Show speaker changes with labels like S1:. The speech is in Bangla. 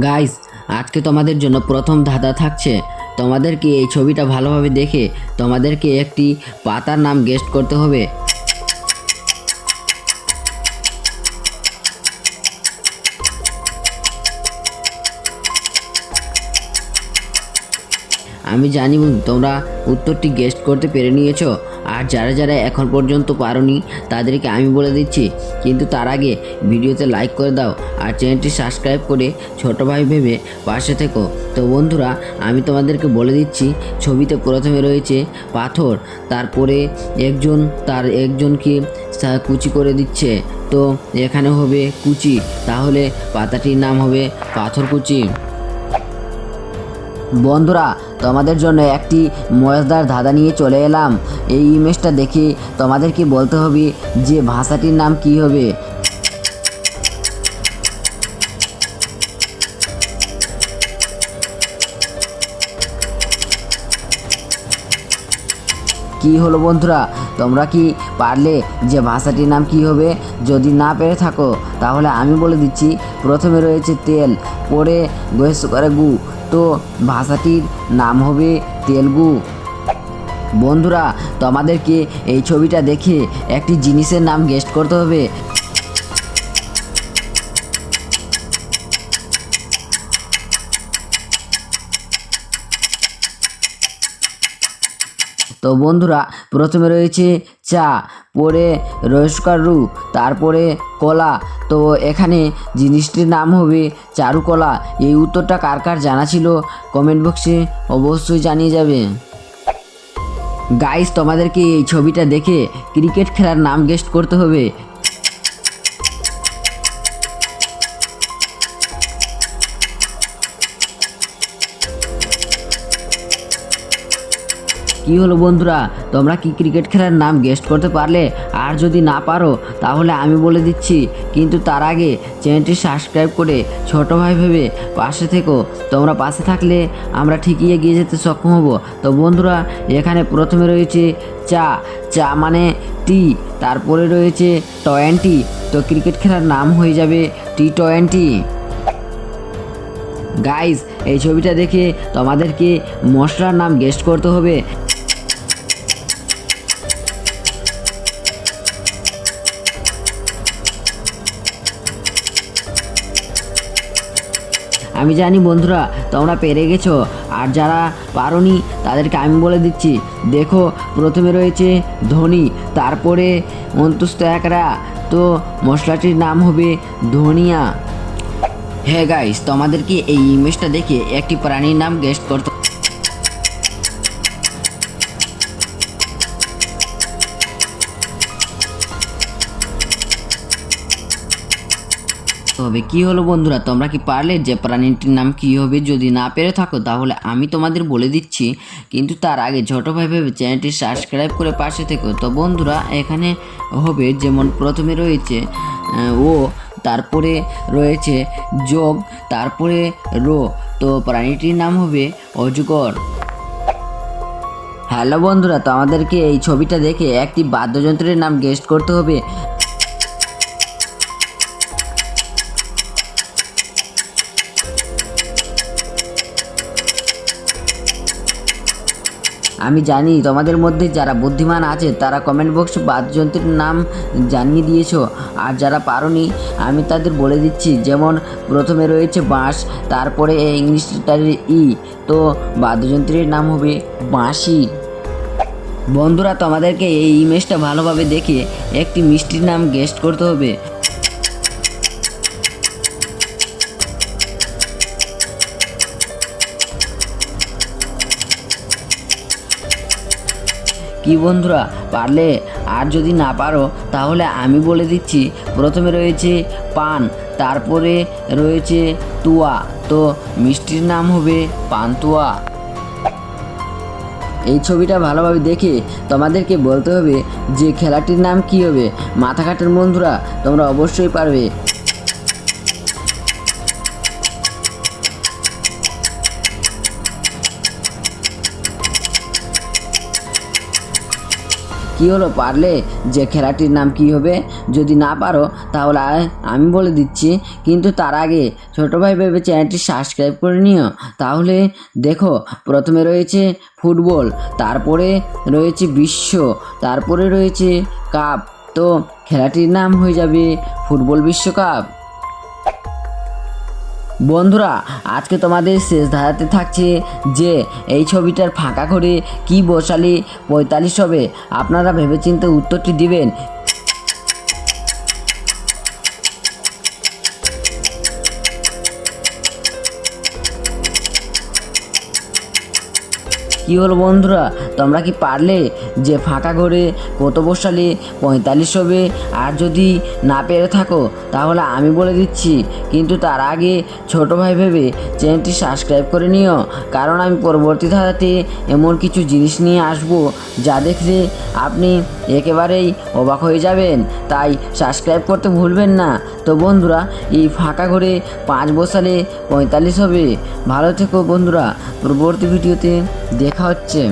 S1: গাইস, আজকে তোমাদের জন্য প্রথম ধাঁধা থাকছে। তোমাদেরকে এই ছবিটা ভালোভাবে দেখে তোমাদেরকে একটি পাতার নাম গেস্ট করতে হবে। আমি জানি তোমরা উত্তরটি গেস্ট করতে পেরে নিয়েছো, আর যারা যারা এখন পর্যন্ত পারোনি তাদেরকে আমি বলে দিচ্ছি। কিন্তু তার আগে ভিডিওতে লাইক করে দাও আর চ্যানেলটি সাবস্ক্রাইব করে ছোটো ভাই ভেবে পাশে থেকো। তো বন্ধুরা, আমি তোমাদেরকে বলে দিচ্ছি, ছবিতে প্রথমে রয়েছে পাথর, তারপরে একজনকে কুচি করে দিচ্ছে। তো এখানে হবে কুচি, তাহলে পাতাটির নাম হবে পাথর কুচি। বন্ধুরা, তোমাদের জন্য একটি মজাদার ধাঁধা নিয়ে চলে এলাম। এই ইমেজটা দেখে তোমাদেরকে বলতে হবে যে ভাষাটির নাম কি হবে। কি হলো বন্ধুরা, তোমরা কি পারলে যে ভাষাটির নাম কি হবে? যদি না পেরে থাকো তাহলে আমি বলে দিচ্ছি, প্রথমে রয়েছে তেল, পরে গোয়েস করে গু, তো ভাষাটির নাম হবে তেলগু। বন্ধুরা, তোমাদেরকে এই ছবিটা দেখে একটি জিনিসের নাম গেস্ট করতে হবে। তো বন্ধুরা, প্রথমে রয়েছে চা, পরে রস্কার রু, তারপরে কলা। তো এখানে জিনিসটির নাম হবে চারুকলা। এই উত্তরটা কার কার জানা ছিল কমেন্ট বক্সে অবশ্যই জানিয়ে যাবে। গাইস, তোমাদেরকে এই ছবিটা দেখে ক্রিকেট খেলার নাম গেস্ট করতে হবে। কি হলো বন্ধুরা, তোমরা কি ক্রিকেট খেলার নাম গেস্ট করতে পারলে? আর যদি না পারো তাহলে আমি বলে দিচ্ছি, কিন্তু তার আগে চ্যানেলটি সাবস্ক্রাইব করে ছোটো ভাই ভেবে পাশে থেকো। তোমরা পাশে থাকলে আমরা ঠিকই এগিয়ে যেতে সক্ষম হব। তো বন্ধুরা, এখানে প্রথমে রয়েছে চা, চা মানে টি, তারপরে রয়েছে 20, তো ক্রিকেট খেলার নাম হয়ে যাবে T20। গাইস, এই ছবিটা দেখে তোমাদেরকে মশলার নাম গেস্ট করতে হবে। আমি জানি বন্ধুরা তোমরা পেরে গেছো, আর যারা পারোনি তাদেরকে আমি বলে দিচ্ছি। দেখো, প্রথমে রয়েছে ধনি, তারপরে অন্তস্থ একরা, তো মশলাটির নাম হবে ধনিয়া। হ্যাঁ গাইস, তোমাদেরকে এই ইমেজটা দেখে একটি প্রাণীর নাম গেস্ট করতে হবে। কি হলো বন্ধুরা, তোমরা কি পারলে যে প্রাণীটির নাম কি হবে? যদি না পেরে থাকো তাহলে আমি তোমাদের বলে দিচ্ছি, কিন্তু তার আগে ছোটো ভাই ভেবে চ্যানেলটি সাবস্ক্রাইব করে পাশে থেকো। তো বন্ধুরা, এখানে হবে যেমন প্রথমে রয়েছে ও, তারপরে রয়েছে যোগ, তারপরে রো, তো প্রাণীটির নাম হবে অজগর। হ্যালো বন্ধুরা, তো আমাদেরকে এই ছবিটা দেখে একটি বাদ্যযন্ত্রের নাম গেস্ট করতে হবে। আমি জানি তোমাদের মধ্যে যারা বুদ্ধিমান আছে তারা কমেন্ট বক্সে বাদ্যযন্ত্রের নাম জানিয়ে দিয়েছো, আর যারা পারোনি আমি তাদের বলে দিচ্ছি। যেমন প্রথমে রয়েছে বাঁশ, তারপরে ইংলিশ লেটারের ই, তো বাদ্যযন্ত্রের নাম হবে বাঁশি। বন্ধুরা, তোমাদেরকে এই ইমেজটা ভালোভাবে দেখে একটি মিষ্টির নাম গেস্ট করতে হবে। কি বন্ধুরা, পারলে? আর যদি না পারো তাহলে আমি বলে দিচ্ছি, প্রথমে রয়েছে পান, তারপরে রয়েছে তুয়া, তো মিষ্টির নাম হবে পান্তুয়া। এই ছবিটা ভালোভাবে দেখে তোমাদেরকে বলতে হবে যে খেলাটির নাম কি হবে। মাথা কাটের বন্ধুরা, তোমরা অবশ্যই পারবে। কি হলো, পারলে যে খেলাটির নাম কি হবে? যদি না পারো তাহলে আমি বলে দিচ্ছি, কিন্তু তার আগে ছোটো ভাই ভেবে চ্যানেলটি সাবস্ক্রাইব করে নিও। তাহলে দেখো, প্রথমে রয়েছে ফুটবল, তারপরে রয়েছে বিশ্ব, তারপরে রয়েছে কাপ। তো খেলাটির নাম হয়ে যাবে ফুটবল বিশ্বকাপ। বন্ধুরা, আজকে তোমাদের শেষ ধারাতে থাকছে যে এই ছবিটার ফাঁকা করে কি বসালে 45 হবে। আপনারা ভেবেচিন্তে উত্তরটি দিবেন। কি হলো বন্ধুরা, তোমরা কি পারলে যে ফাঁকা ঘরে কত বসালে 45 হবে? আর যদি না পেরে থাকো তাহলে আমি বলে দিচ্ছি, কিন্তু তার আগে ছোট ভাই ভেবে চ্যানেলটি সাবস্ক্রাইব করে নিও, কারণ আমি পরবর্তী ধারাতে এমন কিছু জিনিস নিয়ে আসব যা দেখলে আপনি একেবারেই অবাক হয়ে যাবেন। তাই সাবস্ক্রাইব করতে ভুলবেন না। তো বন্ধুরা, এই ফাঁকা ঘরে 5 বসালে 45 হবে। ভালো থেকো বন্ধুরা, পরবর্তী ভিডিওতে দেখা হচ্ছে।